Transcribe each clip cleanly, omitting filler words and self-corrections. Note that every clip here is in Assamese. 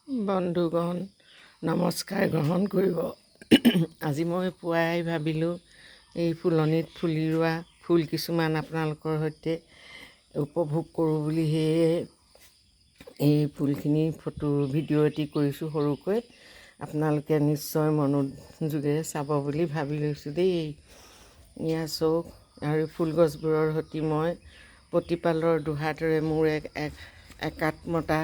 বন্ধুগণ নমস্কাৰ গ্ৰহণ কৰিব। আজি মই পুৱাই ভাবিলোঁ এই ফুলনিত ফুলি ৰোৱা ফুল কিছুমান আপোনালোকৰ সৈতে উপভোগ কৰোঁ বুলি, সেয়ে এই ফুলখিনি ফটো ভিডিঅ' এটি কৰিছোঁ সৰুকৈ। আপোনালোকে নিশ্চয় মনোযোগেৰে চাব বুলি ভাবি লৈছোঁ দেই। এয়া চাওক, আৰু ফুলগছবোৰৰ সৈতে মই প্ৰতিপালৰ দুহাতেৰে মোৰ একাত্মতা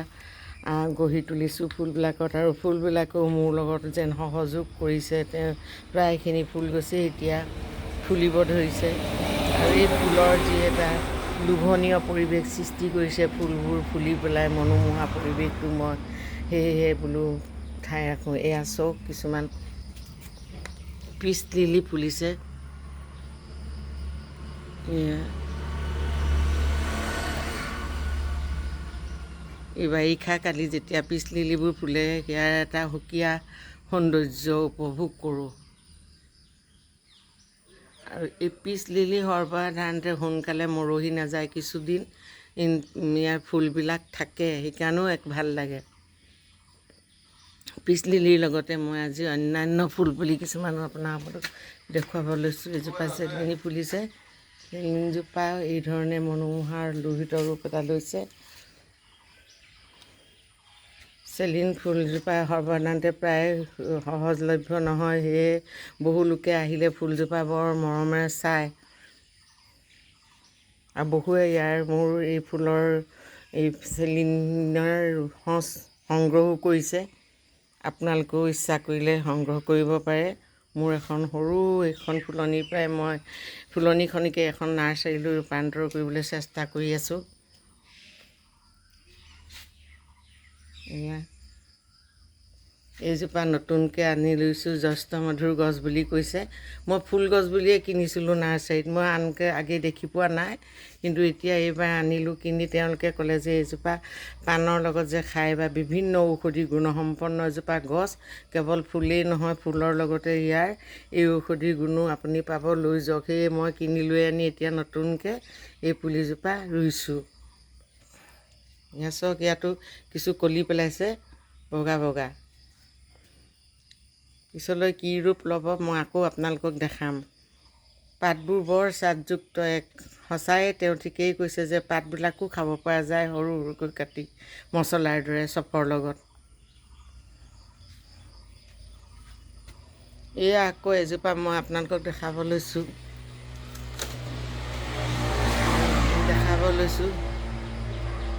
গঢ়ি তুলিছোঁ ফুলবিলাকত, আৰু ফুলবিলাকেও মোৰ লগত যেন সহযোগ কৰিছে। তেওঁ প্ৰায়খিনি ফুল গছেই এতিয়া ফুলিব ধৰিছে, আৰু এই ফুলৰ যি এটা লোভনীয় পৰিৱেশ সৃষ্টি কৰিছে, ফুলবোৰ ফুলি পেলাই মনোমোহা পৰিৱেশটো মই সেয়েহে বোলো উঠাই ৰাখোঁ। এয়া চাওক, কিছুমান পিচ লিলি ফুলিছে। এই বাৰিষা কালি যেতিয়া পিচ লিলিবোৰ ফুলে, সেয়াৰ এটা সুকীয়া সৌন্দৰ্য উপভোগ কৰোঁ। আৰু এই পিচ লিলি সৰ্বসাধাৰণতে সোনকালে মৰহি নাযায়, কিছুদিন ইয়াৰ ফুলবিলাক থাকে, সেইকাৰণেও ভাল লাগে। পিচ লিলিৰ লগতে মই আজি অন্যান্য ফুল পুলি কিছুমান আপোনালোকক দেখুৱাব লৈছোঁ। এজোপা চেগুনী ফুলিছে। চেগুনীজোপা এই ধৰণে মনোমোহাৰ লোহিত ৰূপ এটা লৈছে। চেগুন ফুলজোপা সৰ্বসাধাৰণতে প্ৰায় সহজলভ্য নহয়, সেয়ে বহু লোকে আহিলে ফুলজোপা বৰ মৰমেৰে চায়, আৰু বহুৱে মোৰ এই ফুলৰ এই চেগুনৰ সঁচ সংগ্ৰহো কৰিছে। আপোনালোকেও ইচ্ছা কৰিলে সংগ্ৰহ কৰিব পাৰে। মোৰ এখন ফুলনিৰ পৰাই মই ফুলনিখনিকে এখন নাৰ্চাৰীলৈ ৰূপান্তৰ কৰিবলৈ চেষ্টা কৰি আছোঁ। এইজোপা নতুনকৈ আনি লৈছোঁ, জ্যেষ্ঠমধুৰ গছ বুলি কৈছে। মই ফুল গছ বুলিয়ে কিনিছিলোঁ নাৰ্চাৰীত, মই আনকৈ আগে দেখি পোৱা নাই, কিন্তু এতিয়া এইবাৰ আনিলোঁ কিনি। তেওঁলোকে ক'লে যে এইজোপা পাণৰ লগত যে খায় বা বিভিন্ন ঔষধি গুণসম্পন্ন এজোপা গছ, কেৱল ফুলেই নহয়, ফুলৰ লগতে ইয়াৰ এই ঔষধি গুণো আপুনি পাব, লৈ যাওক। সেয়ে মই কিনি লৈ আনি এতিয়া নতুনকৈ এই পুলিজোপা ৰুইছোঁ। এয়া চাওক, ইয়াতো কিছু কলি পেলাইছে বগা বগা। পিছলৈ কি ৰূপ ল'ব মই আকৌ আপোনালোকক দেখাম। পাতবোৰ বৰ স্বাদযুক্ত, সঁচায়ে তেওঁ ঠিকেই কৈছে যে পাতবিলাকো খাব পৰা যায় সৰু সৰুকৈ কাটি, মছলাৰ দৰে চপৰ লগত। এয়া আকৌ এজোপা মই আপোনালোকক দেখাব লৈছোঁ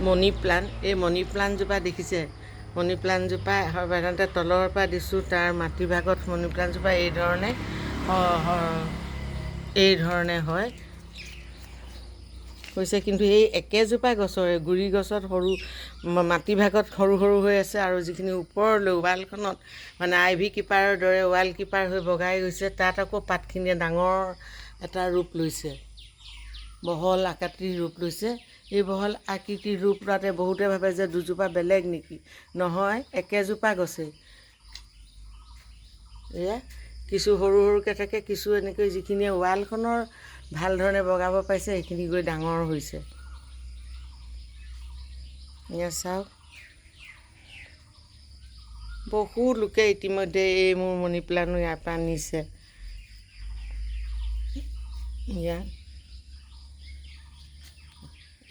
মণি প্লাণ্ট। এই মণি প্লাণ্টজোপা দেখিছে? মণি প্লাণ্টজোপা সাধাৰণতে তলৰ পৰা দিছোঁ, তাৰ মাটিভাগত মণি প্লাণ্টজোপা এই ধৰণে হয় হৈছে, কিন্তু এই একেজোপা গছৰে গুৰি গছত সৰু মাটিভাগত সৰু সৰু হৈ আছে, আৰু যিখিনি ওপৰলৈ ৱালখনত মানে আইভি কিপাৰৰ দৰে ৱাল কিপাৰ হৈ বগাই গৈছে, তাত আকৌ পাতখিনিয়ে ডাঙৰ এটা ৰূপ লৈছে, বহল আকৃতিৰ ৰূপ লৈছে। এই বহল আকৃতিৰ ৰূপ লোৱাতে বহুতে ভাবে যে দুজোপা বেলেগ নেকি, নহয়, একেজোপা গছেই। এয়া কিছু সৰু সৰুকৈ থাকে, কিছু এনেকৈ যিখিনিয়ে ৱালখনৰ ভাল ধৰণে বগাব পাৰিছে, সেইখিনি গৈ ডাঙৰ হৈছে। এয়া চাওক, বহু লোকে ইতিমধ্যে এই মোৰ মণি প্লাণ্ট ইয়াৰ পৰা নিছে। ইয়াত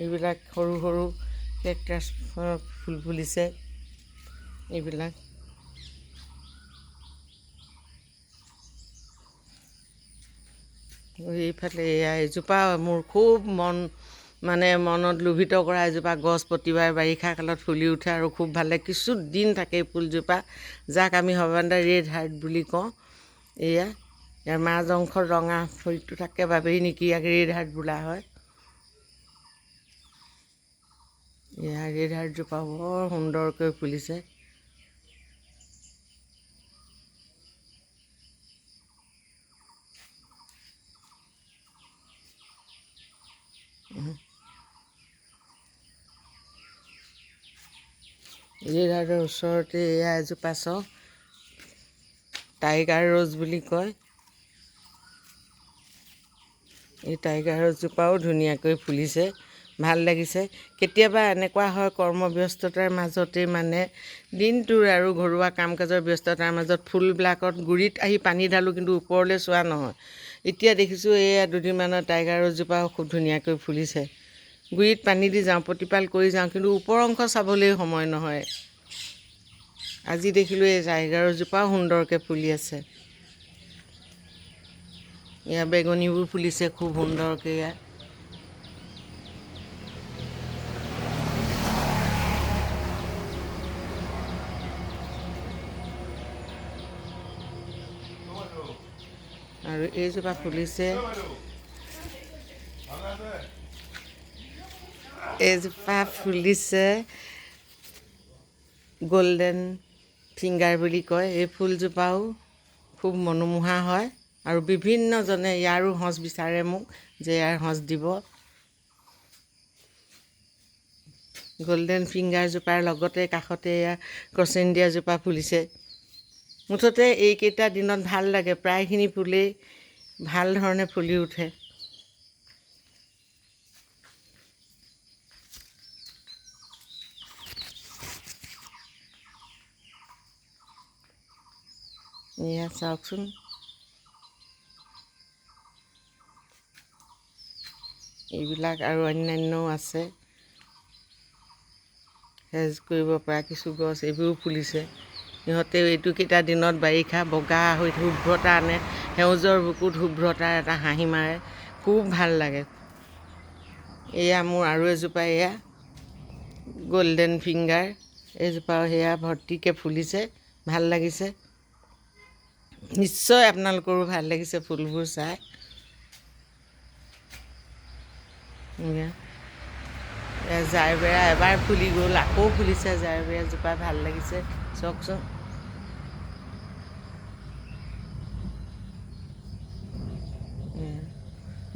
এইবিলাক সৰু সৰু কেকটাছ ফুল ফুলিছে। এইবিলাক এইফালে এয়া এজোপা মোৰ খুব মনত লোভিত কৰা এজোপা গছ, প্ৰতিবাৰ বাৰিষা কালত ফুলি উঠে আৰু খুব ভাল লাগে। কিছু দিন থাকে এই ফুলজোপা, যাক আমি সাধাৰণতে ৰেড হাৰ্ট বুলি কওঁ। ইয়াৰ মাজ অংশত ৰঙা ফলিটো থাকে বাবেই নেকি ইয়াক ৰেড হাৰ্ট বোলা হয়। এয়া ৰেড হাৰ্টজোপা বৰ সুন্দৰকৈ ফুলিছে। ৰেড হাৰ্টৰ ওচৰতে এয়া এজোপা চাওক, টাইগাৰ ৰ'জ বুলি কয়। এই টাইগাৰ ৰ'জজোপাও ধুনীয়াকৈ ফুলিছে। ভাল লাগিছে। কেতিয়াবা এনেকুৱা হয় কৰ্মব্যস্ততাৰ মাজতেই মানে দিনটোৰ আৰু ঘৰুৱা কাম কাজৰ ব্যস্ততাৰ মাজত ফুলবিলাকত গুৰিত আহি পানী ঢালোঁ কিন্তু ওপৰলৈ চোৱা নহয়। এতিয়া দেখিছোঁ এয়া দুদিনমানৰ টাইগাৰ ৰছজোপাও খুব ধুনীয়াকৈ ফুলিছে। গুৰিত পানী দি যাওঁ, প্ৰতিপাল কৰি যাওঁ, কিন্তু ওপৰ অংশ চাবলৈ সময় নহয়। আজি দেখিলোঁ এই টাইগাৰ ৰছজোপাও সুন্দৰকৈ ফুলি আছে। এয়া বেঙুনীবোৰ ফুলিছে খুব সুন্দৰকৈ। এয়া আৰু এইজোপা ফুলিছে, এইজোপা ফুলিছে গল্ডেন ফিংগাৰ বুলি কয়। এই ফুলজোপাও খুব মনোমোহা হয় আৰু বিভিন্নজনে ইয়াৰো সঁচ বিচাৰে মোক যে ইয়াৰ সঁচ দিব। গল্ডেন ফিংগাৰজোপাৰ লগতে কাষতে এয়া ক্ৰচেণ্ডিয়াজোপা ফুলিছে। মুঠতে এইকেইটা দিনত ভাল লাগে, প্ৰায়খিনি ফুলেই ভাল ধৰণে ফুলি উঠে। এয়া চাওকচোন, এইবিলাক আৰু অন্যান্যও আছে। সেউজ কৰিব পৰা কিছু গছ এইবোৰো ফুলিছে। সিহঁতেও এইটোকেইটা দিনত বাৰিষা বগা হৈ শুভ্ৰতা আনে, সেউজৰ বুকুত শুভ্ৰতাৰ এটা হাঁহি মাৰে, খুব ভাল লাগে। এয়া মোৰ আৰু এজোপা এয়া গল্ডেন ফিংগাৰ, এইজোপাও সেয়া ভৰ্তিকৈ ফুলিছে, ভাল লাগিছে। নিশ্চয় আপোনালোকৰো ভাল লাগিছে ফুলবোৰ চাই। জাৰবেৰা এবাৰ ফুলি গ'ল, আকৌ ফুলিছে জাৰবেৰাজোপা, ভাল লাগিছে চাওকচোন।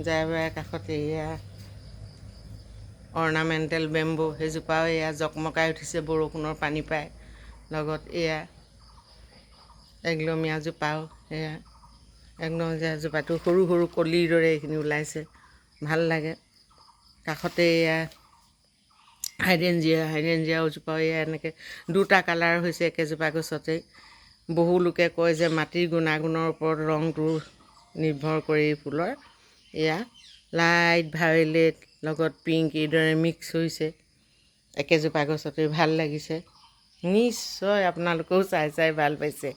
জাৰবেৰাৰ কাষতে এয়া অৰ্ণামেণ্টেল বেম্বো, সেইজোপাও এয়া জকমকাই উঠিছে বৰষুণৰ পানী পাই। লগত এয়া এগ্লমিয়াজোপাও, এয়া এগ্লমিয়াজোপাটো সৰু সৰু কলিৰ দৰে এইখিনি ওলাইছে, ভাল লাগে। কাষতে এয়া হাইড্ৰেঞ্জিয়াজোপাও এয়া এনেকৈ দুটা কালাৰ হৈছে একেজোপা গছতেই। বহু লোকে কয় যে মাটিৰ গুণাগুণৰ ওপৰত ৰংটো নিৰ্ভৰ কৰে এই ফুলৰ। এয়া লাইট ভায়লেট লগত পিংক এইদৰে মিক্স হৈছে একেজোপা গছতেই, ভাল লাগিছে। নিশ্চয় আপোনালোকেও চাই চাই ভাল পাইছে।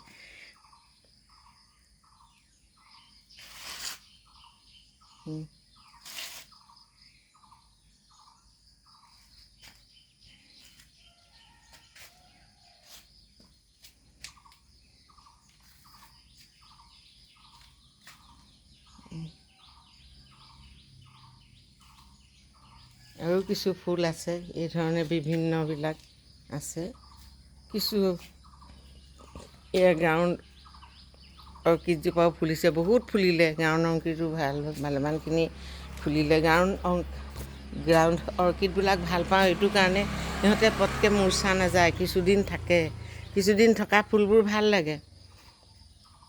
আৰু কিছু ফুল আছে, এই ধৰণে বিভিন্নবিলাক আছে। কিছু এয়া গ্ৰাউণ্ড অৰ্কিডজোপাও ফুলিছে, বহুত ফুলিলে। গ্ৰাউণ্ড অৰ্কিডো ভালেমানখিনি ফুলিলে। গ্ৰাউণ্ড অৰ্কিডবিলাক ভাল পাওঁ এইটো কাৰণে, সিহঁতে পটকৈ মূৰ্ছা নাযায়, কিছুদিন থাকে। কিছুদিন থকা ফুলবোৰ ভাল লাগে।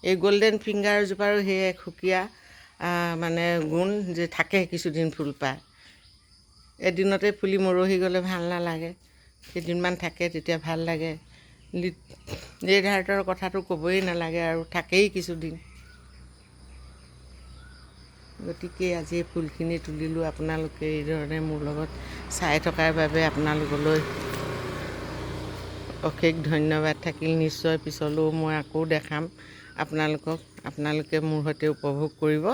এই গল্ডেন ফিংগাৰজোপাৰো সেই এক সুকীয়া মানে গুণ যে থাকে কিছুদিন ফুল পায়। এদিনতে ফুলি মৰহি গ'লে ভাল নালাগে, কেইদিনমান থাকে তেতিয়া ভাল লাগে। লেডাৰ্টৰ কথাটো ক'বই নালাগে আৰু থাকেই কিছুদিন। গতিকে আজি এই ফুলখিনি তুলিলোঁ, আপোনালোকে এইধৰণে মোৰ লগত চাই থকাৰ বাবে আপোনালোকলৈ অশেষ ধন্যবাদ থাকিল। নিশ্চয় পিছলৈও মই আকৌ দেখাম আপোনালোকক, আপোনালোকে মোৰ সৈতে উপভোগ কৰিব।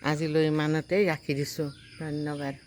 আজিলৈ ইমানতেই ৰাখি দিছোঁ, ধন্যবাদ।